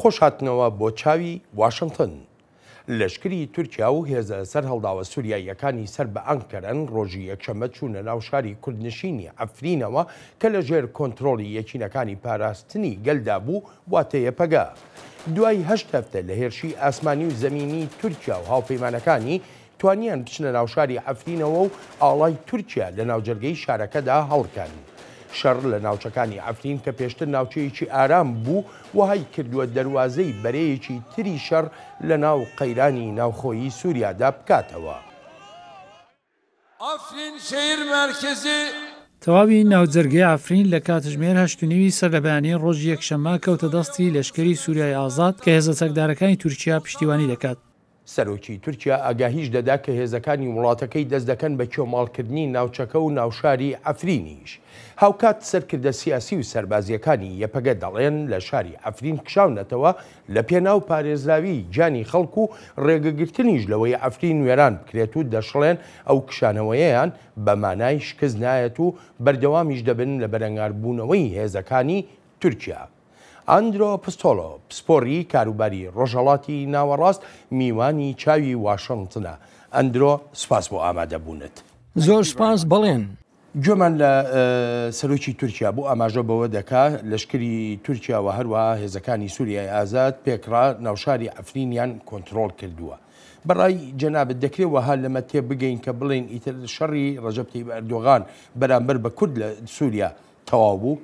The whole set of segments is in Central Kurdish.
خۆش هاتنەوە بۆ چاوی واشنگتن. لەشکری تورکیا و هێزە سەر هەڵداوە سووریاییەکانی سەر بە ئەنکەرەن ڕۆژی یەکشەممە چوونە ناو شاری کوردنشینی ئەفرینەوە کە لە ژێر کۆنتترۆلی یەکینەکانی پاراستنی گەلدا بوو واتەیە پەگا. دوای هەشت هەفتە لە هێرشی ئاسمانی و زەمینی تورکیا و هاوپەیمانەکانی توانیان بچنە ناوشاری ئەفرینەوە و ئاڵای تورکیا لە ناوجەرگەی شارەکەدا هەڵکان. شەڕ لە ناوچەکانی ئەفرین کە پێشتر ناوچەیەکی ئارام بوو وهای کردووە دەواازەی بەرەیەکی تری شەڕ لە ناو قەیرانی ناوخۆیی سووریادا بکاتەوە. ئەفرین شەیر مەرکەزی تەواوی ناوجەرگەی ئەفرین لە کاتژمێر 8:30 سەر لە بەیانیە ڕۆژی یەکشەممە کەوتە دەستی لەشکری سووریای ئازاد کە هێزە چەکدارەکانی تورکیا پشتیوانی دەکات. سەرۆکی تورکیا ئاگاهیش دەدا کە هێزەکانی وڵاتەکەی دەست دەکەن بە کێماڵکردنی ناوچەکە و ناوشاری ئەفرینیش. هاوکات سەرکردە سیاسی و سەربازیەکانی یەپەگە دەڵێن لە شاری ئەفرین کشاونەتەوە لە پێناو پارێزراوی جانی خەڵک و ڕێگەگرتنیش لەوەی ئەفرین وێران بکرێت و دەشڵێن ئەو کشانەوەیان بە مانای شکست نایەت و بەردەوامیش دەبن لە بەرەنگاربوونەوەی هێزەکانی تورکیا. ئاندرۆ پستۆلۆ پسپۆری کاروباری ڕۆژهەڵاتی ناوەڕاست میوانی چاوی واشنگتنە. ئەندرۆ سپاس بۆ ئامادەبوونت. زۆر سپاس بەڵێن. گوێمان لە سەرۆکی تورکیا بۆ ئاماژە بەوە دەکا لەشکری تورکیا و هەروە هێزەکانی سووریای ئازاد پێکرا ناوشاری ئەفرینیان کۆنتترۆل کردووە. بەڕای جەنابەت دەکرێت وەها لەمە تێ بگەین کە بڵێن ئیتر شەڕی ڕەجەب تەیب ئەردۆغان بەرامبەر بە کورد لە سووریا تەواو بوو.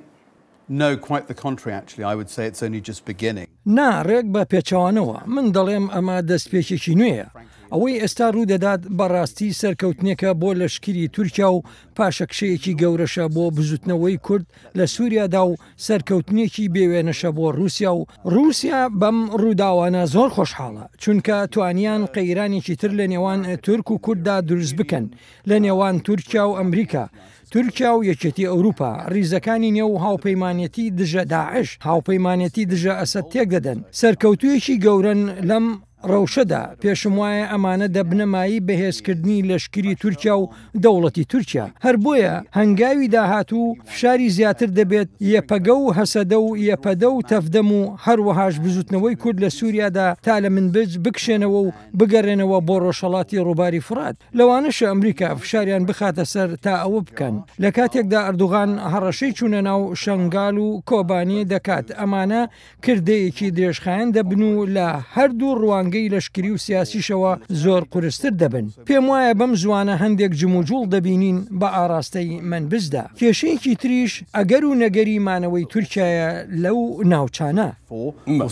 No, quite the contrary, actually. I would say it's only just beginning. نا ڕێک بە پێچەوانەوە من دەڵێم ئەمە دەستپێکێکی نوێیە. ئەوەی ئێستا ڕوودەدات بەڕاستی سەرکەوتنێکە بۆ لەشکری تورکیا و پاشەکشەیەکی گەورەشە بۆ بزوتنەوەی کورد لە سووریادا و سەرکەوتنێکی بێوێنەشە بۆ رووسیا و رووسیا بەم ڕووداوانە زۆر خۆشحاڵە چونکە توانیان قەیرانێکی تر لە نێوان تورک و کورددا دروست بکەن لە نێوان تورکیا و ئەمریکا. تورکیا و یەکێتی ئەوروپا ڕیزەکانی نێو هاوپەیمانەتی دژە داعش هاوپەیمانەتی دژە ئەسەد تێک دەدەن. سەرکەوتوویەکی گەورن لەم ڕەوشەدا پێشم وایە ئەمانە دەبنەمایی بەهێزکردنی لەشکری تورکیا و دەوڵەتی تورکیا. هەر بۆیە هەنگاوی داهاتوو فشاری زیاتر دەبێت یەپەگە و هەسەدە و یەپەدە و تەفدەم و هەروەهاش بزوتنەوەی کورد لە سووریادا تا لە منبج بکشێنەوە و بگەڕێنەوە بۆ ڕۆژهەڵاتی ڕووباری فرات. لەوانەشە ئەمریکا فشاریان بخاتە سەر تا ئەوە بکەن. لە کاتێکدا ئەردوغان هەڕەشەی چوونە ناو شەنگال و کۆبانی دەکات ئەمانە کردەیەکی درێژخایەن دەبن و لە هەردوو ڕوان گەی لەشکری و سیاسیشەوە زۆر قورستر دەبن. پێم وایە بەم زوانە هەندێک جموجوڵ دەبینین بە ئاراستەی منبزدا. کێشەیەکی تریش ئەگەر و نەگەری مانەوەی تورکایە لەو ناوچانە.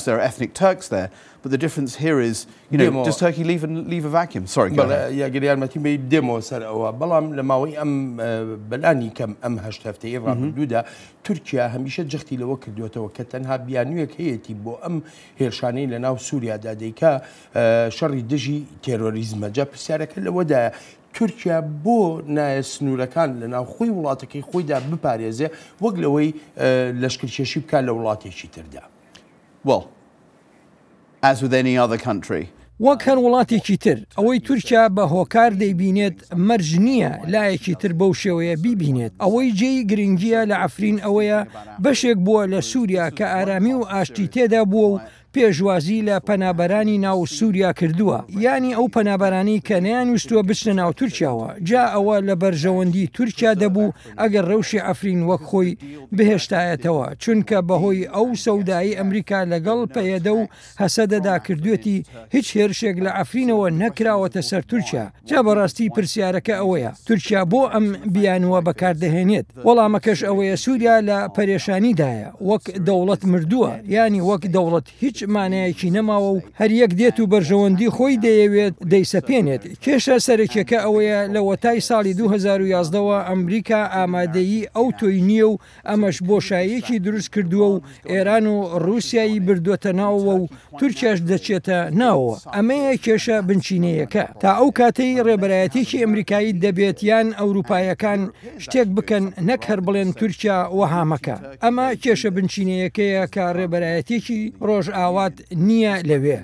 There are ethnic Turks there, but the difference here is, does Turkey leave a vacuum? Sorry, go ahead. یاگەریارمەتی بە دێمەوە سەر ئەوە بەڵام لە ماوەی ئەم بەلانی کەم ئەم هەشت هەفتەیە ڕابردوودا تورکیا هەمیشە جەختی لەوە کردوێتەوە کە تەنها بیانوویەک هەیەی بۆ ئەم هێرشانەی لە ناو سووریادا دەیکا شەڕی دژی تێرۆریزمە. جا پرسیارەکە لەوەدایە تورکیا بۆ نایە سنوورەکان لە ناو خۆی وڵاتەکەی خۆیدا بپارێزێ وەک لەوەی لەشکرکێشی بکات لە وڵاتێکی تردا. Well, as with any other country. وەک هەر وڵاتێکی تر ئەوەی تورکیا بە هۆکار دەیبینێت مەرج نییە لایەکی تر بەو شێوەیە بیبینێت. ئەوەی جێی گرنگیە لە ئەفرین ئەوەیە بەشێک بووە لە سووریا کە ئارامی و ئاشتی تێدا بووە و پێشوازی لە پەنابەرانی ناو سووریا کردووە ینی ئەو پەنابەرانی کە نەیانویستووە بچنە ناو تورکیاوە. جا ئەوە لە بەرژەوەندی تورکیا دەبوو ئەگەر ڕەوشی ئەفرین وەک خۆی بهێشتایەتەوە چونکە بەهۆی ئەو سەودایی ئەمریکا لەگەڵ پەیەدە و هەسەدەدا کردوێتی هیچ هێرشێک لە ئەفرینەوە نەکراوەتە سەر تورکیا. جا بەڕاستی پرسیارەکە ئەوەیە تورکیا بۆ ئەم بیانوە بەکاردەهێنێت. وەڵامەکەش ئەوەیە سووریا لە پەرێشانیدایە وەک دەوڵەت مردووە ینی وەک دەوڵەت هیچ مانایەکی نەماوە و هەریەک دێت و بەرژەوەندی خۆی دەیەوێت دەیسەپێنێت. کێشە سەرەکیەکە ئەوەیە لە وەتای ساڵی 2011ەوە ئەمریکا ئامادەیی ئەو تۆی نییە و ئەمەش بۆشاییەکی دروست کردووە و ئێران و ڕووسایی بردووەتە ناوەوە و تورکیاش دەچێتە ناوەوە. ئەمەیە کێشە بنچینەیەەکە. تا ئەو کاتەی ڕێبەرایەتێکی ئەمریکایی دەبێت یان ئەوروپایەکان شتێک بکەن نەک هەر بڵێن تورکیا وەهامەکە. ئەمە کێشە بنچینەیەکەیە کە ڕێبەرایەتێکی ڕۆژ ئاوا ئاوات نییە لەوێ.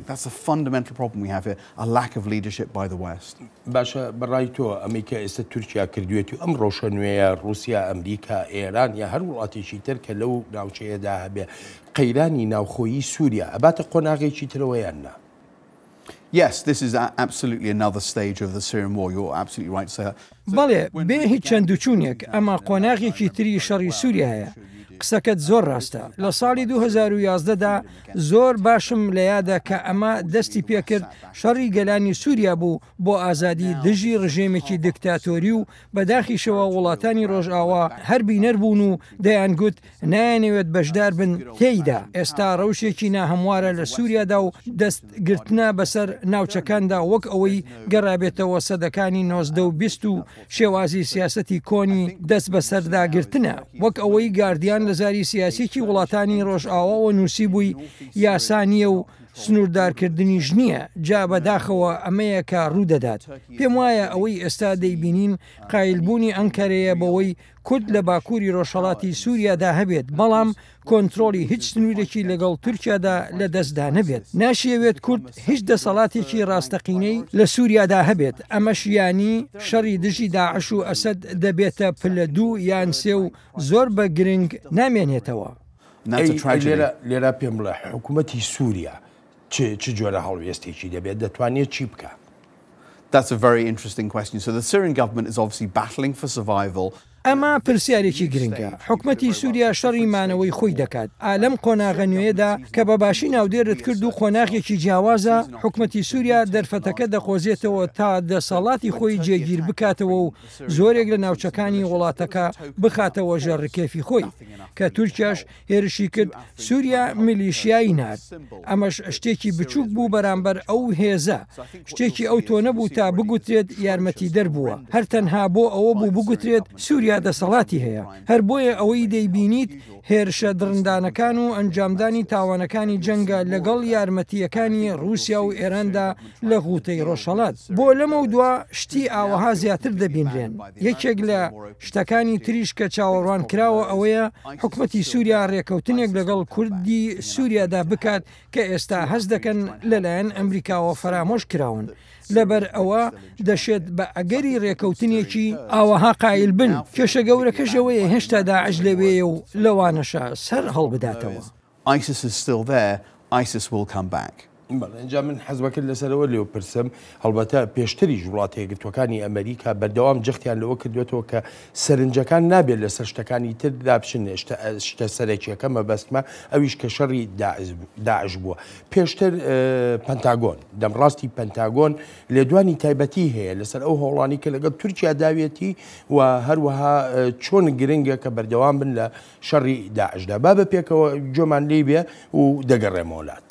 That's a fundamental problem we have here, a lack of leadership by the West. باشە بەڕای تۆ ئەمریکا ئێستا تورکیا کردوێتی و ئەم ڕۆژە نوێیە رووسیا ئەمریکا ئێران یا هەر وڵاتێکی تر کە لەو ناوچەیەدا هەبێ قەیرانی ناوخۆیی سووریا ئەباتە قۆناغێکی ترەوەیان نا. Yes, this is absolutely another stage of the Syrian war. You're absolutely right to say that. بەڵێ بێ هیچ چەندوچوونێک ئەمە قۆناغێکی تری شەڕی سووریا هەیە. قسەکەت زۆر ڕاستە. لە ساڵی 2011دا زۆر باشم لە یادە کە ئەمە دەستی پێکرد شەڕی گەلانی سووریا بوو بۆ ئازادی دژی ڕژێمێکی دیکتاتۆری و بەداخیشەوە وڵاتانی ڕۆژئاوا هەر بینەر بوون و دەیانگوت نایانەوێت بەشدار بن تێیدا. ئێستا ڕەوشێکی ناهەموارە لە سووریادا و دەستگرتنە بەسەر ناوچەکاندا وەک ئەوەی گەڕابێتەوە سەدەکانی 90 و 20 و شێوازی سیاسەتی کۆنی دەست بەسەرداگرتنە وەک ئەوەی گاردیان لە زاری سیاسێکی وڵاتانی ڕۆژئاواوە نووسی بووی یاسانیە و سنووردارکردنی ژنیە جا بەداخەوە ئەمەیە کە ڕوودەدات. پێم وایە ئەوەی ئێستا دەیبینین قایلبوونی ئەنکەرەیە بەوەی کورد لە باکووری ڕۆژهەڵاتی سووریادا هەبێت بەڵام کۆنتترۆلی هیچ سنوورێکی لەگەڵ تورکیادا لە دەستدا نەبێت. ناشیەوێت کورد هیچ دەسەڵاتێکی ڕاستەقینەی لە سووریادا هەبێت. ئەمەش یانی شەڕی دژی داعش و ئەسەد دەبێتە پلە دوو یان سێ و زۆر بە گرنگ نامێنێتەوە. لێرا پێم بڵێ حکوومەتی سووریا چ جۆرە هەڵوێستێکی دەبێت دەتوانێت چی بکە؟ That's a very interesting question. So the Syrian government is obviously battling for survival. ئەمە پرسیارێکی گرنگە. حکومەتی سووریا شەڕی مانەوەی خۆی دەکات. ئالەم قۆناغە نوێدا کە بەباشی ناودێرت کرد و قۆناغێکی جیاوازە حکومەتی سووریا دەرفەتەکە دەخۆزێتەوە تا دەسەڵاتی خۆی جێگیر بکاتەوە و زۆرێک لە ناوچەکانی وڵاتەکە بخاتەوە ژەڕکێفی خۆی کە تورکیاش هێرشی کرد سووریا میلیشیایی نات. ئەمەش شتێکی بچووک بوو بەرامبەر ئەو هێزە شتێکی ئەو تۆ نەبوو تا بگوترێت یارمەتی دەربووە. هەر تەنها بۆ ئەوە بوو بگوترێت سووریا دەسەڵاتی هەیە. هەر بۆیە ئەوەی دەیبینیت هێرشە درندانەکان و ئەنجامدانی تاوانەکانی جەنگە لەگەڵ یارمەتیەکانی رووسیا و ئێراندا لە غوتەی ڕۆژهەڵات. بۆ لەمە دوا شتی ئاوەها زیاتر دەبینرێن. یەکێک لە شتەکانی تریش کە چاوەڕوان کراوە ئەوەیە حکومەتی سووریا ڕێکەوتنێک لەگەڵ کوردی سووریادا بکات کە ئێستا هەز دەکەن لەلایەن ئەمریکاوە فرامۆش کراون. لەبەر ئەوە دەشێت بە ئەگەری ڕێکەوتنێکی ئاوەها قایل بن. کێشە گەورەکەشەوەیە هێشتا داعش لەوەیە و لەوانەشە سەر هەڵبداتەوە. ISIS is still there. ISIS will come back. اینجا من حەزبەکرد لەسەرەوە لێو پرسم هەڵبەتە پێشتری وڵاتە یەکگرتوەکانی ئەمریکا بەردەوام جەختیان لەوە کردوێتەوە کە سەرنجەکان نابێت لەسەر شتەکانی تر دابشن شتە سەرەکیەکە مەبەستمە ئەویش کە شەڕی داعش بووە. پێشتر پەنتاگۆن دەمڕاستی پەنتاگۆن لێدوانی تایبەتی هەیە لەسەر ئەو هەوڵانی کە لەگەڵ تورکیا داوێتی و هەروەها چۆن گرنگە کە بەردەوام بن لە شەڕی داعشدا با بە پێکەوە جۆمان لێ بێ و دەگەڕێمەوەلات.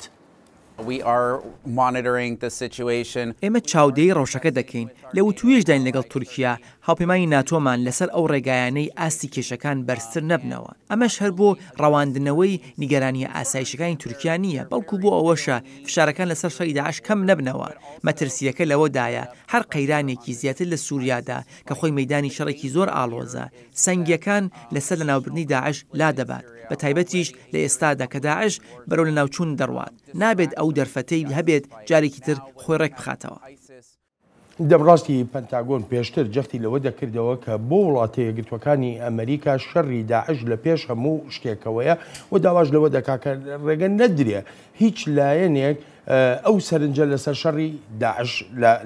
ئێمە چاودێی ڕەوشەکە دەکەین لەو توێژداین لەگەڵ تورکیا هاوپەیمانی ناتۆمان لەسەر ئەو ڕێگایانەی ئاستی کێشەکان بەرزتر نەبنەوە. ئەمەش هەر بۆ ڕەواندنەوەی نیگەرانی ئاسایشەکانی تورکیا نییە بەڵکو بۆ ئەوەشە فشارەکان لەسەر شەڕی داعش کەم نەبنەوە. مەترسیەکە لەوەدایە هەر قەیرانێکی زیاتر لە سووریادا کە خۆی مەیدانی شەڕێکی زۆر ئاڵۆزە سەنگیەکان لەسەر لە ناوبردنی داعش لا دەبات. بە تایبەتیش لە ئێستادا کە داعش بەرەو لە ناوچوون دەڕوات نابێت ئەو دەرفەتەی هەبێت جارێکی تر خۆی ڕێک بخاتەوە. دەمڕاستی پەنتاگۆن پێشتر جەختی لەوە دەکردەوە کە بۆ وڵاتە یەکگرتوەکانی ئەمریکا شەڕی داعش لە پێش هەموو شتێکەوەیە و داواش لەوە دەکاکە ڕێگە نەدرێ هیچ لایەنێک ئەو سەرنجە لەسەر شەڕی داعش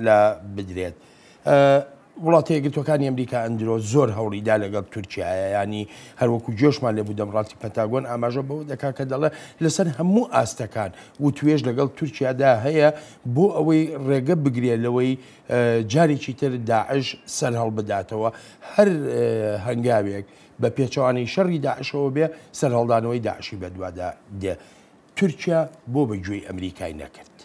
لە بدرێت. وڵاتە یەکگرتوەکانی ئەمریکا ئەندرۆ زۆر هەوڵیدا لەگەڵ تورکیایە ینی هەروەکو جۆشمان لێبوو دەمڕاستی پەنتاگۆن ئاماژە بەوە دەکا کە دەڵێ لەسەر هەموو ئاستەکان و توێژ لەگەڵ تورکیادا هەیە بۆ ئەوەی ڕێگە بگرێت لەوەی جارێکی تر داعش سەر هەڵبداتەوە هەر هەنگاوێک بە پێچەوانەی شەڕی داعشەوە بێ سەر هەڵدانەوەی داعشی بەدوادا دێ. تورکیا بۆ بەگوێی ئەمریکای نەکرد.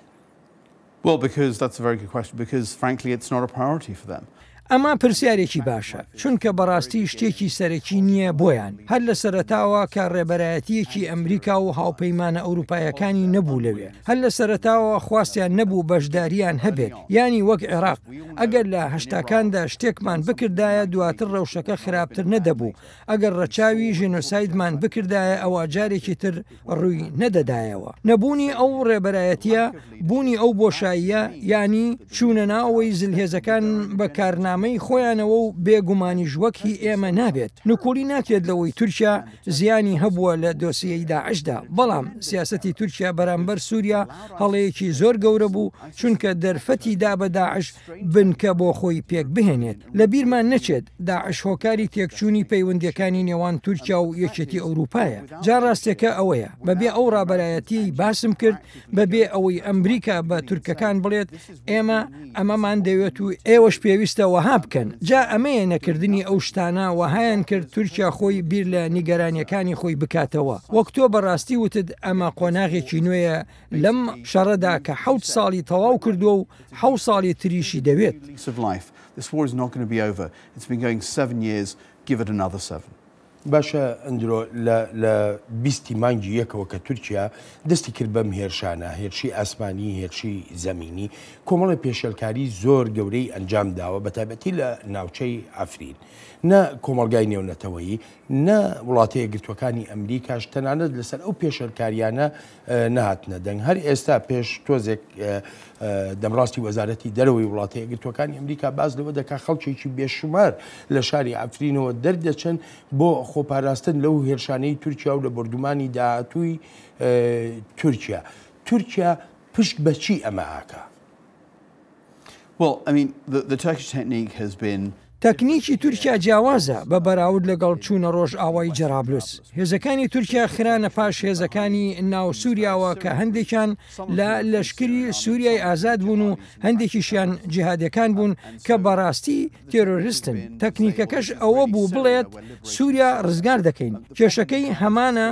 Well, because that's a very good question, because frankly it's not a priority for them. ئەمە پرسیارێکی باشە چونکە بەڕاستی شتێکی سەرەکی نییە بۆیان هەر لە سەرەتاوە کە ڕێبەرایەتیەکی ئەمریکا و هاوپەیمانە ئەوروپایەکانی نەبوو لەوێ هەر لە سەرەتاوە خواستیان نەبوو بەشداریان هەبێت ینی وەک عێراق ئەگەر لە هەشتاکاندا شتێکمان بکردایە دواتر ڕەوشەکە خراپتر نەدەبوو ئەگەر ڕەچاوی ژینۆسایدمان بکردایە ئەوە جارێکی تر ڕووی نەدەدایەوە نەبوونی ئەو ڕێبەرایەتیە بوونی ئەو بۆشاییە ینی چوونەناوەی زلهێزەکان بە کارنامەی خۆیانەوە و بێگومانیش وەکی ئێمە نابێت نکوڵی ناکرێت لەوەی تورکیا زیانی هەبووە لە دۆسیەی داعشدا بەڵام سیاسەتی تورکیا بەرامبەر سووریا هەڵەیەکی زۆر گەورە بوو چونکە دەرفەتی دا بە داعش بنکە بۆ خۆی پێک بهێنێت لە بیرمان نەچێت داعش هۆکاری تێکچوونی پەیوەندیەکانی نێوان تورکیا و یەکێتی ئەوروپایە جا ڕاستێکە ئەوەیە بەبێ ئەو ڕابەرایەتی باسم کرد بەبێ ئەوەی ئەمریکا بە تورکەکان بڵێت ئێمە ئەمەمان دەوێت و ئێوەش پێویستە وەها بکەن جا ئەمەیە نەکردنی ئەو شتانە وەهایان کرد تورکیا خۆی بیر لە نیگەرانیەکانی خۆی بکاتەوە وەک تۆ بەڕاستی وتت ئەمە قۆناغێکی نوێیە لەم شەڕەدا کە 7 ساڵی تەواو کردووە و 7 ساڵی تریشی دەوێت. This war is not going to be over. It's been going 7 years. Give it another 7. باشە ئەندرۆ لە 20 مانگی یەکەوە کە تورکیا دەستی کرد بەم هێرشانە هێرشی ئاسمانی هێرشی زەمینی کۆمەڵی پێشەلکاری زۆر گەورەی ئەنجام داوە بە تایبەتی لە ناوچەی ئەفرین نە کۆمەلگای نێونەتەوەیی نە وڵاتە یەکگرتووەکانی ئەمریکاش تەنانەت لەسەر ئەو پێشەلکاریانە نهاتنە دەنگ هەر ئێستا پێش تۆزێک دەمڕاستی وەزارەتی دەرەوەی وڵاتە یەکگرتووەکانی ئەمریکا باز لەوە دەکا خەڵکێکی بێشمار لە شاری ئەفرینەوە دەردەچن بۆ خۆپاراستن لەو هێرشانەی تورکیا و لە بردومانی داهاتووی تورکیا پشت بەچی ئەمە ئاکا؟ Well, I mean, the Turkish technique has been تەکنیکی تورکیا جیاوازە بە بەراورد لەگەڵ چوونە ڕۆژ ئاوای جەرابلوس هێزەکانی تورکیا خرانە پاش هێزەکانی ناو سووریاوە کە هەندێکیان لە لەشکری سووریای ئازاد بوون و هەندێکیشیان جیهادەکان بوون کە بەڕاستی تێرۆریستن تەکنیکەکەش ئەوە بوو بڵێت سووریا ڕزگار دەکەین کێشەکەی هەمانە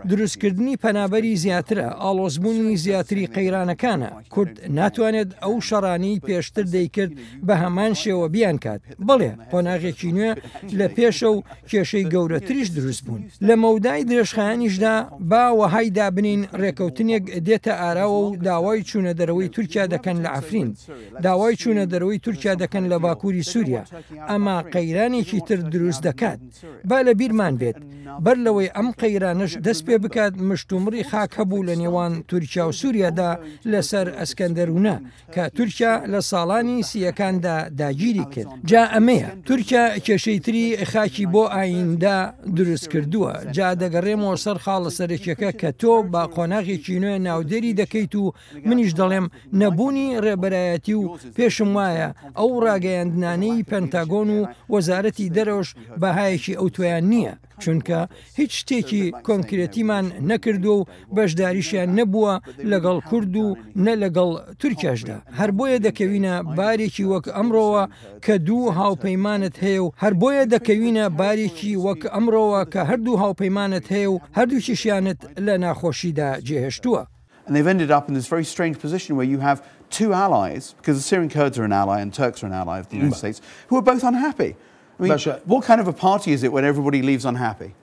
دروستکردنی پەنابەری زیاترە ئاڵۆزبوونی زیاتری قەیرانەکانە کورد ناتوانێت ئەو شەڕانی پێشتر دەیکرد بە هەمان شێوە بیان کات بڵێ قۆناغێکی نوێ لە پێشە و کێشەی گەورەتریش دروست بوون لە مەودای درێژخایانیشدا با وەهای دابنین ڕێکەوتنێک دێتە ئاراوە و داوای چوونە دەرەوەی تورکیا دەکەن لە ئەفرین داوای چوونە دەرەوەی تورکیا دەکەن لە باکووری سووریا ئەمە قەیرانێکی تر دروست دەکات با لە بیرمان بێت بەر لەوەی ئەم قەیرانش دەست پێ بکات مشتومڕی خاک هەبوو لە نێوان تورکیا و سووریادا لەسەر ئەسکەندەرونە کە تورکیا لە ساڵانی سیەکاندا داگیری کرد جا ئەمەیە تورکیا کێشەی تری خاکی بۆ ئایندا دروست کردووە جا دەگەڕێمەوە سەر خاڵە سەرکیەکە کە تۆ با قۆناغێکی نوێ ناودەری دەکەیت و منیش دەڵێم نەبوونی ڕێبەرایەتی و پێشم وایە ئەو ڕاگەیاندنانەی پەنتاگۆن و وەزارەتی دەرەوەش بەهایەکی ئەو تویان نییە چونکە هیچ شتێکی کۆنکرێتیمان نەکردو و بەشداریشیان نەبووە لەگەڵ کورد و نە لەگەڵ تورکیاشدا هەر بۆیە دەکەوینە بارێکی وەک ئەمڕۆوە کە دوو هاوپەیمانت هەیە و هەر بۆیە دەکەوینە بارێکی وەک ئەمڕۆوە کە هەردوو هاوپەیمانت هەیە و هەردووکیشیانت لە ناخۆشیدا جێهێشتووە. And they've ended up in this very strange position where you have two allies, because the Syrian Kurds are an ally and Turks are an ally of the United States, who are both unhappy. I mean, what kind of a party is it when everybody leaves unhappy?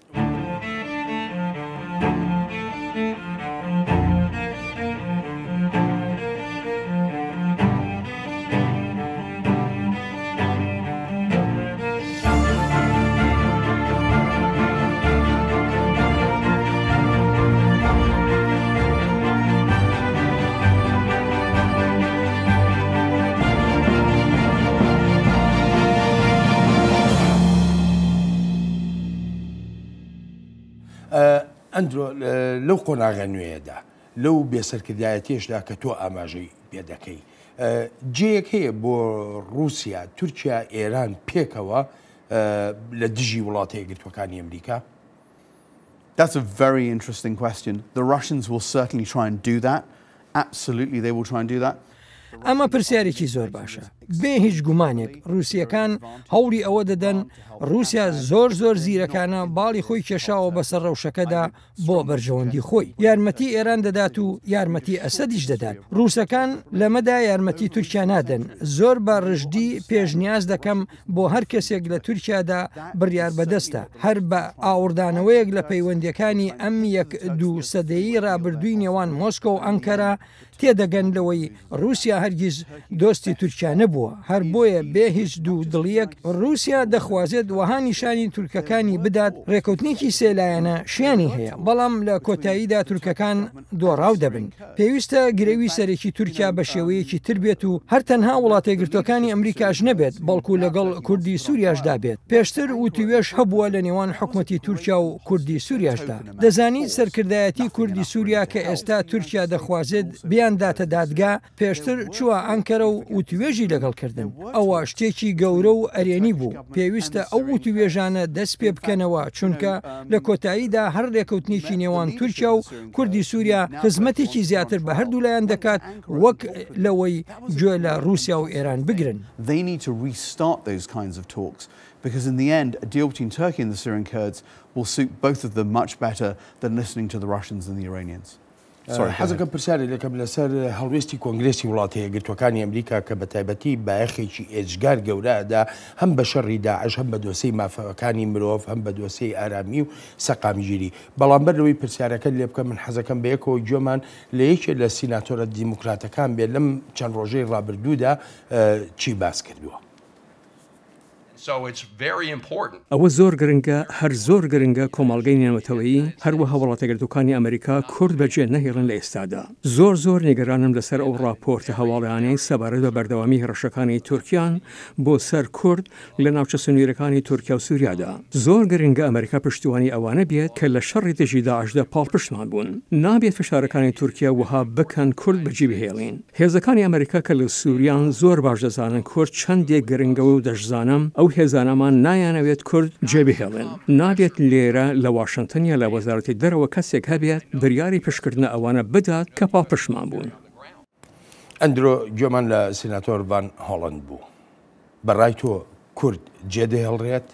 ئەندرۆ لەو قۆناغە نوێیەدا لەو بێسەرکردایەتیشدا کە تۆ ئاماژەی پێ دەکەی جێیەک هەیە بۆ رووسیا تورکیا ئێران پێکەوە لە دژی وڵاتە یەکگرتووەکانی ئەمریکا؟ That's a very interesting question. The Russians will certainly try and do that. Absolutely they will try and do that. ئەمە پرسیارێکی زۆر باشە بێ هیچ گومانێک رووسیەکان هەوڵی ئەوە دەدەن رووسیا زۆر زیرەکانە باڵی خۆی کێشاوە بەسەر ڕەوشەکەدا بۆ بەرژەوەندی خۆی یارمەتی ئێران دەدات و یارمەتی ئەسەدیش دەدات رووسەکان لەمەدا یارمەتی تورکیا نادەن زۆر بە ڕژدی پێشنیاز دەکەم بۆ هەر کەسێک لە تورکیادا بڕیار بەدەستە هەر بە ئاوردانەوەیەک لە پەیوەندیەکانی ئەم 1-2 سەدەیی ڕابردووی نێوان مۆسکۆ و ئەنکەرا تێدەگەن لەوەی رووسیا هەرگیز دۆستی تورکیا نەبووە هەر بۆیە بێ هیچ دوو دڵیەک رووسیا دەخوازێت وەها نیشانی تورکەکانی بدات ڕێکەوتنێکی سێلایەنە شیانی هەیە بەڵام لە کۆتاییدا تورکەکان دۆڕاو دەبن پێویستە گرێوی سەرێکی تورکیا بە شێوەیەکی تر بێت و هەر تەنها وڵاتە گرتوەکانی ئەمریکاش نەبێت بەڵکو لەگەڵ کوردی سووریاشدا بێت پێشتر وتوێش هەبووە لە نێوان حکومەتی تورکیا و کوردی سووریاشدا دەزانیت سەرکردایەتی کوردی سووریا کە ئێستا تورکیا دەخوازێت بیان داتە دادگا پێشتر چووە ئەنکەرە و وتوێژی لەگەڵکردن ئەوە شتێکی گەورە و ئەرێنی بوو پێویستە ئەو وتوێژانە دەست پێ بکەنەوە چونکە لە کۆتاییدا هەر ڕێکەوتنێکی نێوان تورکیا و کوردی سووریا خزمەتێکی زیاتر بە هەردوولایەن دەکات وەک لەوەی گوێ لە رووسیا و ئێران بگرن. They need to restart those kinds of talks because in the end a deal between Turkey and the Syrian Kurds will suit both of them much better than listening to the Russians and the Iranians. حەزەکەم پرسیارێک دەکەم لەسەر هەڵوێستی کۆنگرێسی وڵاتە یەکگرتوەکانی ئەمریکا کە بە تایبەتی بایەخێکی ئێجگار گەورەدا هەم بە شەڕی داعش هەم بە دۆسەی مافەکانی مرۆڤ هەم بە دۆسەی ئارامی و سەقامیگیری بەڵام بەرەوەی پرسیارەکە لێ بکەم من حەزەکەم بە یەکەوە گوێمان لە یەکێک لە سیناتۆرە دیموکراتەکان بێت لەم چەند ڕۆژەی ڕابردوودا چی باس کردووە. ئەوە زۆر گرنگە هەر زۆر گرنگە کۆمەڵگەی نێنەوەتەوەیی هەروەها وڵاتە گرتوەکانی ئەمریکا کورد بەجێ نەهێڵن لە ئێستادا زۆر نیگەرانم لەسەر ئەو ڕاپۆرتە هەواڵیانەی سەبارەت بە بەردەوامی هێرشەکانی تورکیان بۆ سەر کورد لە ناوچە سنوورەکانی تورکیا و سووریادا زۆر گرنگە ئەمریکا پشتیوانی ئەوانە بێت کە لە شەڕی دژی داعشدا پاڵپشتمان بوون نابێت فشارەکانی تورکیا وها بکەن کورد بەجێ بهێڵین هێزەکانی ئەمریکا کە لە سووریان زۆر باش دەزانن کورد چەندێک گرنگەوە و دەشزانم ئەو هێزانەمان نایانەوێت کورد جێبهێڵن نابێت لێرە لە واشنگتنیا لە وەزارەتی دەرەوە کەسێک هەبێت بریاری پشتکردنە ئەوانە بدات کە پاڵپشتمان بوون. ئەندرۆ گوێمان لە سیناتۆر ڤان هۆڵند بوو بەڕای تۆ کورد جێدەهێڵڕێت؟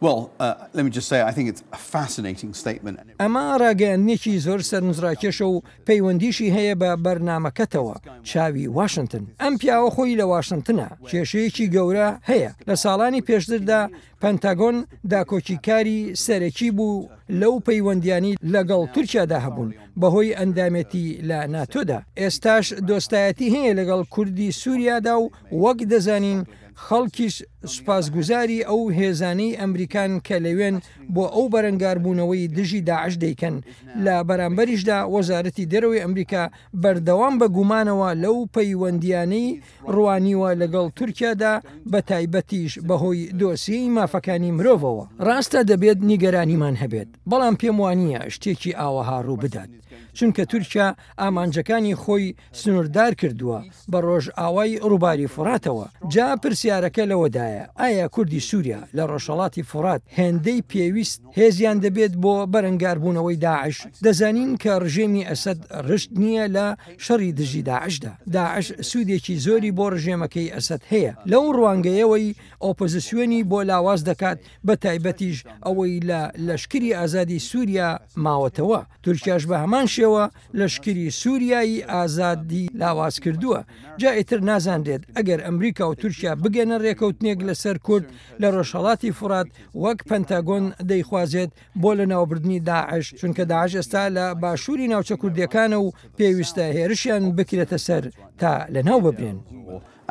Well, let me just say, I think it's a fascinating statement. ئەمە ڕاگەیاندنێکی زۆر سەرنجڕاکێشە و پەیوەندیشی هەیە بە بەرنامەکەتەوە چاوی واشنگتن ئەم پیاوە خۆی لە واشنگتنە کێشەیەکی گەورە هەیە لە ساڵانی پێشتردا پەنتاگۆن داکۆچیکاری سەرەکی بوو لەو پەیوەندیانی لەگەڵ تورکیادا هەبوون بەهۆی ئەندامەتی لە ناتۆدا ئێستاش دۆستایەتی هەیە لەگەڵ کوردی سووریادا و وەک دەزانین خەڵکیش سوپاسگوزاری ئەو هێزانەی ئەمریکان کە لەوێن بۆ ئەو بەرەنگاربوونەوەی دژی داعش دەیکەن لە بەرامبەریشدا وەزارەتی دەرەوەی ئەمریکا بەردەوام بە گومانەوە لەو پەیوەندیانەی ڕوانیوە لەگەڵ تورکیادا بە تایبەتیش بەهۆی دۆسیی مافەکانی مرۆڤەوە ڕاستە دەبێت نیگەرانیمان هەبێت بەڵام پێم وانییە شتێکی ئاوەها ڕوو بدات چونکە تورکیا ئامانجەکانی خۆی سنووردار کردووە بە ڕۆژ ئاوای ڕووباری فڕاتەوە جا پرسیارەکە لەوەدایە ئایا کوردی سووریا لە ڕۆژهەڵاتی فڕات هێندەی پێویست هێزیان دەبێت بۆ بەرەنگاربوونەوەی داعش دەزانین کە ڕژێمی ئەسەد ڕشت نییە لە شەڕی دژی داعشدا داعش سوودێکی زۆری بۆ ڕژێمەکەی ئەسەد هەیە لەو ڕوانگەیەوەی ئۆپۆزیسیۆنی بۆ لاواز دەکات بە تایبەتیش ئەوەی لە لەشکری ئازادی سووریا ماوەتەوە تورکیاش بە هەمان شێوە لەشکری سووریایی ئازادی لاواز کردووە جا ئیتر نازانرێت ئەگەر ئەمریکا و تورکیا بگەنە ڕێکەوتنێک لەسەر کورد لە ڕۆژهەڵاتی فڕات وەک پەنتاگۆن دەیخوازێت بۆ لە ناوبردنی داعش چونکە داعش ئێستا لە باشووری ناوچە کوردیەکانە و پێویستە هێرشیان بکرێتە سەر تا لە ناو ببرێن.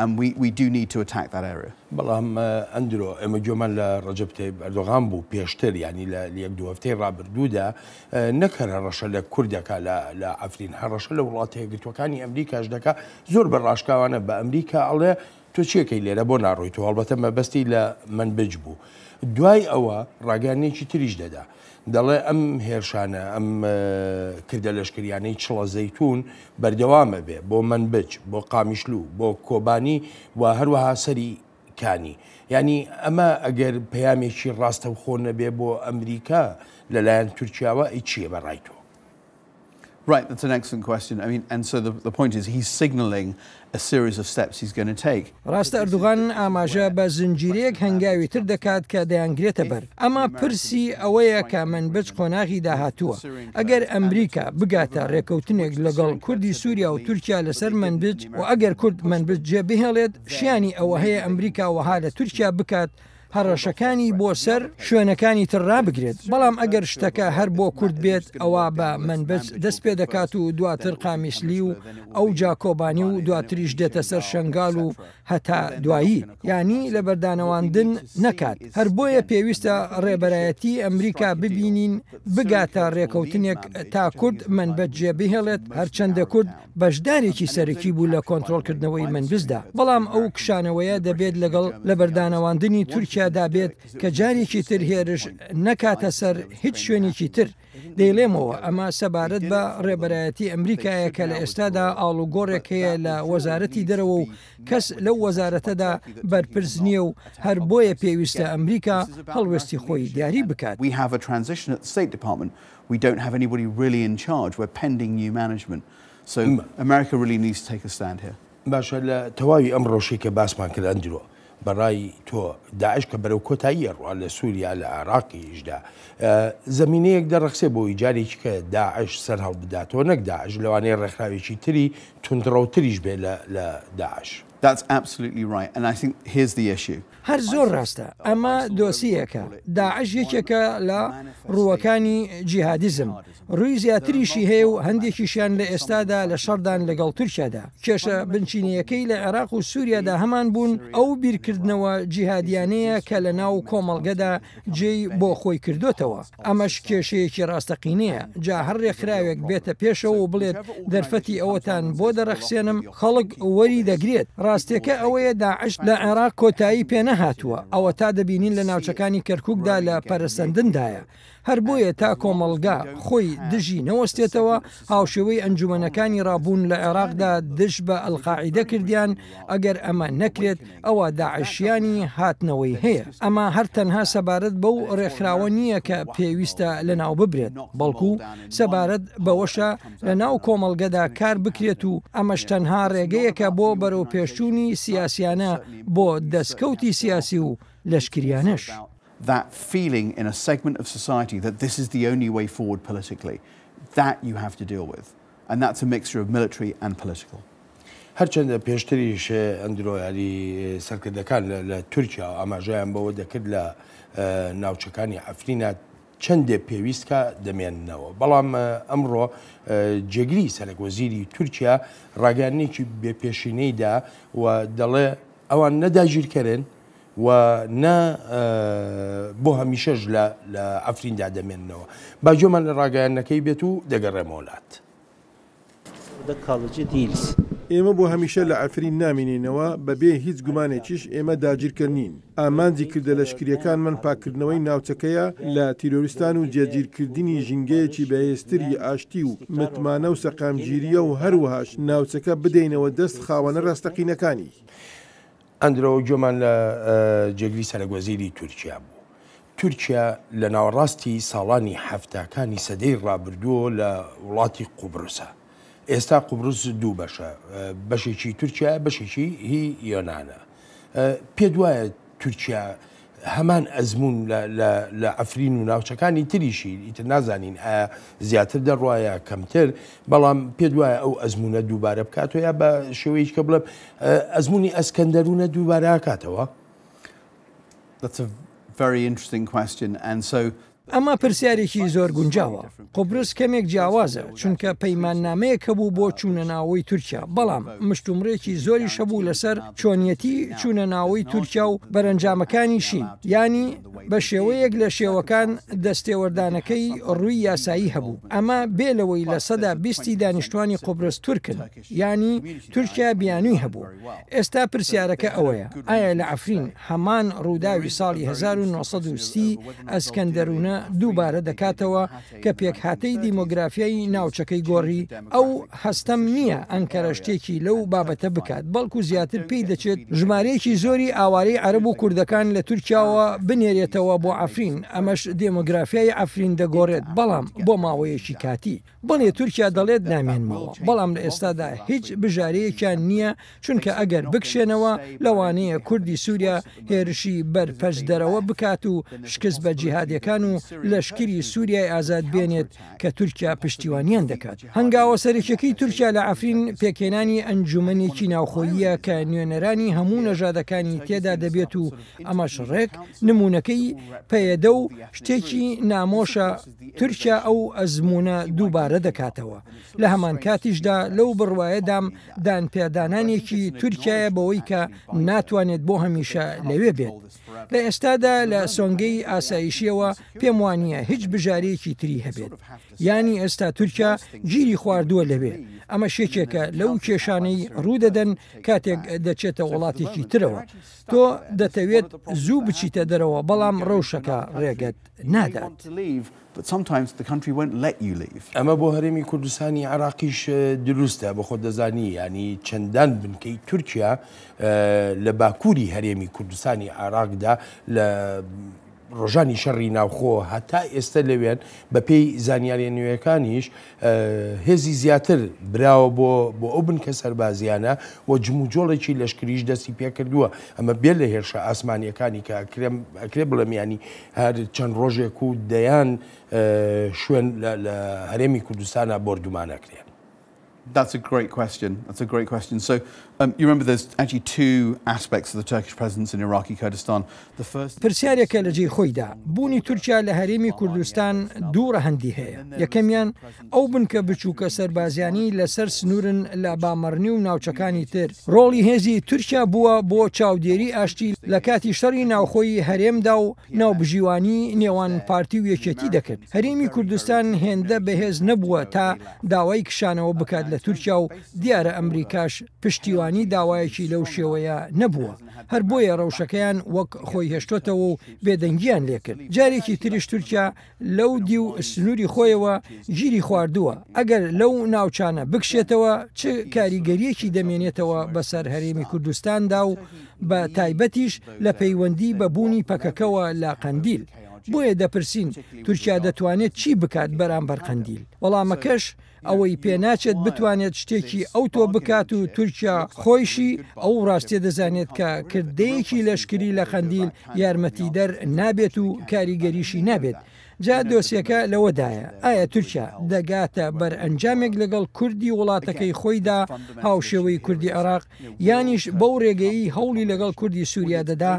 And we do need to attack that area. بەڵام ئەندرۆ ئێمە گوێمان لە ڕەجەب تایب ئەردۆغان بوو پێشتر ینی لە یەک دو هەفتەی ڕابردوودا نەکەرە ڕەشە لە کوردەکە لە ئەفرین هەڕەشە لە وڵاتە یەکگرتوەکانی ئەمریکاش دەکا زۆر بەڕاشکاوانە بە ئەمریکا ئەڵێ تۆ چیەکەی لێرە بۆ ناڕۆیت و هەڵبەتە مەبەستی لە منبج بوو دوای ئەوە ڕاگەیانێکی تریش دەدا دەڵێ ئەم هێرشانە ئەم کردە لەشکریانەی چڵە زەیتون بەردەوامە بێ بۆ منبج بۆ قامیشلو بۆ کۆبانی و هەروەها سەری کانی ینی ئەمە ئەگەر پەیامێکی ڕاستە و خۆ نەبێ بۆ ئەمریکا لەلایەن تورکیاوە ئەی چییە بەڕای تۆ؟ Right, that's an excellent question. I mean, and so the point is he's signalling a series of steps he's going to take. ڕاستە ئەردوغان ئاماژە بە زنجیرەیەک هەنگاوی تر دەکات کە دەیانگرێتە بەر. ئەمە پرسی ئەوەیە کە منبج قۆناغی داهاتووە. ئەگەر ئەمریکا بگاتە ڕێکەوتنێک لەگەڵ کوردی سووریا و تورکیا لەسەر منبج و ئەگەر کورد منبج جێبهێڵێت شیانی ئەوە هەیە ئەمریکا وەها لە تورکیا بکات هەڕەشەکانی بۆ سەر شوێنەکانی تر ڕابگرێت بەڵام ئەگەر شتەکە هەر بۆ کورد بێت ئەوە بە منبج دەست پێ دەکات و دواتر قامیشلی و ئەو جاکۆبانی و دواتریش دێتە سەر شنگال و هەتا دوایی یعنی لە بەردانەواندن نەکات هەر بۆیە پێویستە ڕێبەرایەتی ئەمریکا ببینین بگاتە ڕێکەوتنێک تا کورد منبج جێبهێڵێت هەرچەندە کورد بەشدارێکی سەرەکی بوو لە کۆنتڕۆلکردنەوەی منبجدا بەڵام ئەو کشانەوەیە دەبێت لەگەڵ لە بەردانەواندنی تورکیا دابێت کە جارێکی تر هێرش نەکاتە سەر هیچ شوێنێکی تر دەیڵێمەوە ئەمە سەبارەت بە ڕێبەرایەتی ئەمریکایە کە لە ئێستادا ئاڵوگۆڕێک هەیە لە وەزارەتی دەرەوە و کەس لەو وەزارەتەدا بەرپرس نییە و هەر بۆیە پێویستە ئەمریکا هەڵوێستی خۆی دیاری بکات. We have a transition at the State Department. We don't have anybody really in charge. We're pending new management. So America really needs to take a stand here. باشە لە تەواوی ئەم ڕۆژەی کە باسمان کرد ئەندرۆ بەڕای تۆ داعش کە بەرەو کۆتاییە ڕوا لە سووریا لە عێراقیشدا زەمینەیەک دەڕەخسێ بۆ جارێکی کە داعش سەر هەڵ بداتەوە نەک داعش لەوانەیە ڕێکخراوێکی تری تونندڕەوتریش بێ لە داعش. That's absolutely right. And I think here's the issue. هەر زۆر ڕاستە ئەمە دۆسیەکە داعش یەکێکە لە ڕووەکانی جیهادیزم ڕووی زیاتریشی هەیە و هەندێکیشیان لە ئێستادا لە شەڕدان لەگەڵ تورکیادا کێشە بنچینیەکەی لە عێراق و سووریادا هەمان بوون ئەو بیرکردنەوە جیهادیانەیە کە لە ناو کۆمەڵگەدا جێی بۆ خۆی کردوتەوە ئەمەش کێشەیەکی ڕاستەقینەیە جا هەر ڕێکخراوێک بێتە پێشەوە و بڵێت دەرفەتی ئەوەتان بۆ دەرەخسێنم خەڵک وەری دەگرێت ڕاستیەکە ئەوەیە داعش لە عێراق کۆتایی پێ نەهاتووە ئەوە تا دەبینین لە ناوچەکانی کەرکووکدا لە پەرسەندندایە هەر بۆیە تا کۆمەڵگا خۆی دژی نەوەستێتەوە هاوشێوەی ئەنجومەنەکانی ڕابوون لە عێراقدا دژ بە ئەلقاعیدە کردیان ئەگەر ئەمە نەکرێت ئەوە داعشیانی هاتنەوەی هەیە ئەمە هەر تەنها سەبارەت بەو ڕێکخراوە نییە کە پێویستە لە ناو ببرێت بەڵکو سەبارەت بەوەشە لە ناو کۆمەڵگەدا کار بکرێت و ئەمەش تەنها ڕێگەیەکە بۆ بەرەو پێشچوونی سیاسیانە بۆ دەستکەوتی سیاسی و لەشکریانەش. That feeling in a segment of society that this is the only way forward politically, that you have to deal with. And that's a mixture of military and political. هەرچەندە پێشتریش ئەندرۆ یاری سەرکردەکان لە تورکیا ئاماژەیان بەوە دەکرد لە ناوچەکانی ئەفرینە چەندێ پێویستکە دەمێننەوە بەڵام ئەمڕۆ جێگری سەرۆکوەزیری تورکیا ڕاگەیانێکی بێپێشینەیدا و دەڵێ ئەوان نەداگیرکەرن و نە بۆ هەمیشەش لە ئەفریندا دەمێننەوە باجۆمان لە ڕاگەیانەکەی بێت و دەگەڕێمە وڵات. ئێمە بۆ هەمیشە لە ئەفرین نامێنینەوە بەبێ هیچ گومانێکیش ئێمە داگیرکردنین ئامانجی کردە لەشکریەکانمان پاکردنەوەی ناوچەکەیە لە تیرۆریستان و جێگیرکردنی ژینگەیەکی بەهێزتری ئاشتی و متمانە و سەقامگیریە و هەروەهاش ناوچەکە بدەینەوە دەست خاوەنە ڕاستەقینەکانی. ئەندرۆ جۆمان لە جێگری سەرۆکوەزیری تورکیا بوو. تورکیا لە ناوەڕاستی ساڵانی هەفتاکانی سەدەی ڕابردووە لە وڵاتی قوبرسە. ئێستا قوبرس دوو بەشە بەشێکی تورکیا بەشێکی هی یۆنانە. پێ وایە تورکیا هەمان ئەزمون لە ئەفرین و ناوچەکانی تریشی ئیتر نازانین ئایا زیاتر دەڕواایە کەمتر بەڵام پێ وایە ئەو ئەزمونە دووبارە بکاتەوە یا بە شێوەیەش کە بڵێم ئەزمموی ئەسکەندەرونە دووبارە کاتەوە. That's a very interesting question and so ئەمە پرسیارێکی زۆر گونجاوە. قوبرس کەمێک جیاوازە چونکە پەیماننامەیەک هەبوو بۆ چوونەناوەی تورکیا بەڵام مشتومڕێکی زۆری شەبوو لەسەر چۆنیەتی چوونەناوەی تورکیا و بەرەنجامەکانی شین ینی بە شێوەیەک لە شێوەکان دەستێوەردانەکەی ڕووی یاسایی هەبوو ئەمە بێلەوەی لە سەدا 20 دانیشتوانی قوبرس تورکن ینی تورکیا بیانووی هەبوو. ئێستا پرسیارەکە ئەوەیە ئایا لە ئەفرین هەمان ڕووداوی ساڵی 1930 ئەسکەندەرونە دووبارە دەکاتەوە کە پێکهاتەی دیمۆگرافیایی ناوچەکەی گۆڕی ئەو هەستەم نییە ئەنکەرە شتێکی لەو بابەتە بکات بەڵکو زیاتر پێی دەچێت ژمارەیەکی زۆری ئاوارەی عەرەب و کوردەکان لە تورکیاوە بنێرێتەوە بۆ ئەفرین ئەمەش دیمۆگرافیای ئەفرین دەگۆڕێت بەڵام بۆ ماوەیەکی کاتی بڵێ تورکیا دەڵێت نامێنمەوە بەڵام لە ئێستادا هیچ بژارەیەکیان نییە چونکە ئەگەر بکشێنەوە لەوانەیە کوردی سووریا هێرشی بەرپەرش دەرەوە بکات و شکست بە جیهادیەکان و لەشکری سووریای ئازاد بێنێت کە تورکیا پشتیوانیان دەکات هەنگاوە سەرکیەکەی تورکیا لە ئەفرین پێکێنانی ئەنجومەنێکی ناوخۆییە کە نوێنەرانی هەموو نەژادەکانی تێدا دەبێت و ئەمەش ڕێک نمونونەکەی پەیەدە و شتێکی نامۆشە تورکیا ئەو ئەزمونە دووبارە دەکاتەوە لە هەمان کاتیشدا لەو بڕوایەدام دانپێدانانێکی تورکایە بەوەی کە ناتوانێت بۆ هەمیشە لەوێ بێت لە ئێستادا لە سۆنگەی ئاسایشیەوە پێم وانە هیچ بژارەیەکی تری هەبێت ینی ئێستا تورکیا گیری خواردووە لەوێ ئەمە شێکێکە لەو کێشانەی ڕوودەدەن کاتێک دەچێتە وڵاتێکی ترەوە تۆ دەتەوێت زوو بچیتە دەرەوە بەڵام ڕەوشەکە ڕێگەت نادات. ئەمە بۆ هەرێمی کوردستانی عراقیش دروستە بە خۆ دەزانی ینی چەندان بنکەی تورکیا لە باکووری هەرێمی کوردستانی عراقدا لە ڕۆژانی شەڕی ناوخۆ هەتا ئێستا لەوێن بە پێی زانیاری نوێیەکانیش هێزی زیاتر براوە بۆ ئەو بنکە سەربازیانە و جموجۆڵێکی لەشکریش دەستی پێ کردووە ئەمە بێت لە هێرشە ئاسمانیەکانی کە ئەکرێ بڵێمیانی هەر چەند ڕۆژێک و دەیان شوێن لە هەرێمی کوردستانە بردومانەکرێن. That's a great question. That's a great question. So you remember there's actually two aspects of the Turkish presence in Iraqi Kurdistan. The first پرسیارێکە لە جێی خۆیدا بوونی تورکیا لە هەرێمی کوردستان دوو ڕەهەندی هەیە یەکەمیان ئەو بنکە بچووکە سەربازیانی لەسەر سنوورن لە بامەڕنی و ناوچەکانی تر ڕۆڵی هێزی تورکیا بووە بۆ چاودێری ئاشتی لە کاتی شەڕی ناوخۆی هەرێمدا و ناوبژیوانی نێوان پارتی و یەکێتی دەکرد هەرێمی کوردستان هێندە بەهێز نەبووە تا داوای کشانەوە بکات لە تورکیا و دیارە ئەمریکاش پشتیوانی داوایەکی لەو شێوەیە نەبووە هەر بۆیە ڕەوشەکەیان وەک خۆی هێشتۆتەوە و بێدەنگیان لێکرد جارێکی تریش تورکیا لەو دی و سنووری خۆیەوە گیری خواردووە ئەگەر لەو ناوچانە بکشێتەوە چ کاریگەریەکی دەمێنێتەوە بەسەر هەرێمی کوردستاندا و بە تایبەتیش لە پەیوەندی بەبوونی پەکەکەوە لە قەندیل بۆیە دەپرسین تورکیا دەتوانێت چی بکات بەرامبەر قەندیل وەڵامەکەش ئەوەی پێناچێت بتوانێت شتێکی ئەو تۆ بکات و تورکیا خۆیشی ئەو ڕاستێ دەزانێت کە کردەیەکی لەشکری لە قەندیل یارمەتیدەر نابێت و کاریگەریشی نابێت جا دۆسیەکە لەوەدایە ئایا تورکیا دەگاتە بەر ئەنجامێک لەگەڵ کوردی وڵاتەکەی خۆیدا هاوشێوەی کوردی عێراق یانیش بەو ڕێگەی هەوڵی لەگەڵ کوردی سووریا دەدا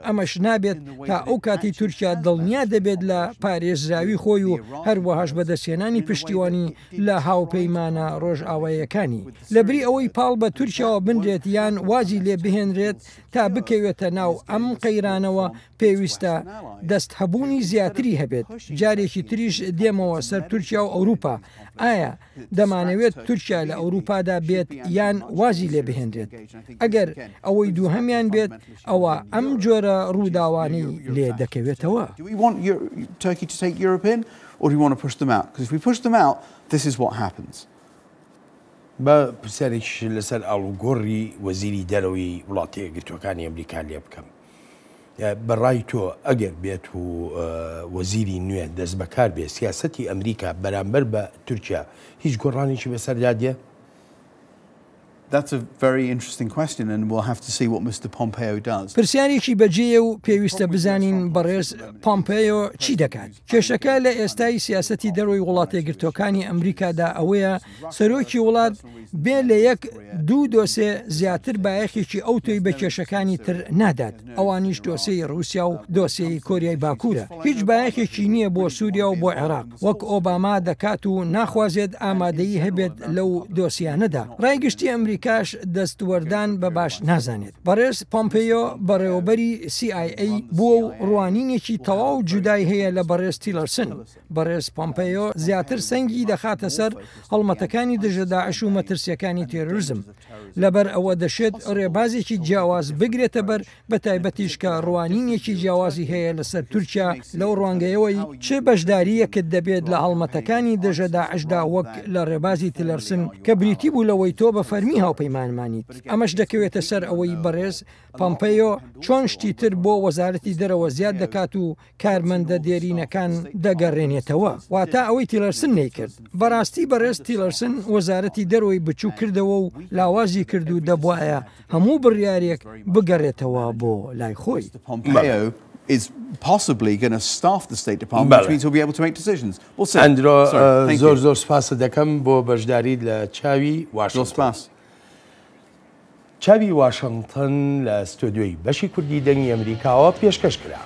ئەمەش نابێت تا ئەو کاتی تورکیا دڵنیا دەبێت لە پارێزراوی خۆی و هەروەهاش بەدەستێنانی پشتیوانی لە هاوپەیمانە ڕۆژئاواییەکانی لەبری ئەوەی پاڵ بە تورکیاوە بنرێت یان وازی لێ بهێنرێت تا بکەوێتە ناو ئەم قەیرانەوە پێویستە دەست هەبوونی زیاتری هەبێت جارێکی تریش دێمەوە سەر تورکیا و ئەوروپا ئایا دەمانەوێت تورکیا لە ئەوروپادا بێت یان وازی لێ بهێنرێت ئەگەر ئەوەی دوو هەمیان بێت ئەوە ئەم جۆرە ڕووداوانەی لێ دەکەوێتەوە بە پرسیارێکیش لەسەر ئاڵوگۆڕی وەزیری دەرەوەی وڵاتە یەکگرتووەکانی ئەمریکا لێ بکەم بەڕای تۆ ئەگەر بێت و وەزیری نوێ دەست بەکار بێت سیاسەتی ئەمریکا بەرامبەر بە تورکیا هیچ گۆڕانێکی بەسەردادێ؟ That's a very interesting question and we'll have to see what Mr. Pompeo does. پرسیارێکی بەجێیە و پێویستە بزانین بەڕێز پۆمپێۆ چی دەکات. کێشەکە لە ئێستای سیاسەتی دەرەوەی وڵاتە یەکگرتووەکانی ئەمریکادا ئەوەیە سەرۆکی وڵات بێ لە یەک دوو دۆسێ زیاتر بایەخێکی ئەو تۆی بە کێشەکانی تر نادات. ئەوانیش دۆسەی رووسیا و دۆسەی کۆریای باکوورە. هیچ بایەخێکی نییە بۆ سووریا و بۆ عێراق. وەک ئۆباما دەکات و ناخوازێت ئامادەیی هەبێت لەو دۆسیانەدا. ڕایگشتی ئەمریکا ئەمریکاش دەستوەردان بە باش نازانێت. بەڕێز پۆمپیۆ بەڕێوەبەری CIA بووە و ڕوانینێکی تەواو جودای هەیە لە بەڕێز تیلەرسن. بەڕێز پۆمپیۆ زیاتر سەنگی دەخاتە سەر هەڵمەتەکانی دژە داعش و مەترسیەکانی تێرۆریزم. لەبەر ئەوە دەشێت ڕێبازێکی جیاواز بگرێتە بەر بە تایبەتیش کە ڕوانینێکی جیاوازی هەیە لەسەر تورکیا لەو ڕوانگەیەوەی چه بەشداریەکت دەبێت لە هەڵمەتەکانی دژە داعشدا وەک لە ڕێبازی تیلەرسن کە بریتی بوو لەوەی تۆ بە فەرمی هاوپەیمانمانیت. ئەمەش دەکەوێتە سەر ئەوەی بەڕێز پۆمپیۆ چۆن شتی تر بۆ وەزارەتی دەرەوە زیاد دەکات و کارمەندە دێرینەکان دەگەڕێنێتەوە واتە ئەوەی تیلەرسن نەیکرد. بەڕاستی بەڕێز تیلەرسن وەزارەتی دەرەوەی بچوو کردەوە و لاوازی کرد و دەبواە هەموو بڕیارێک بگەڕێتەوە بۆ لای خۆی. is possibly going to staff the State Department, which means he'll be able to make decisions. We'll see. ئەندرۆ زۆر سپاس دەکەم بۆ بەشداریت لە چاوی واشنگتن. چاوی واشنگتن لە ستۆدیۆی بەشی کوردی دەنگی ئەمریکاوە پێشکەش کرا.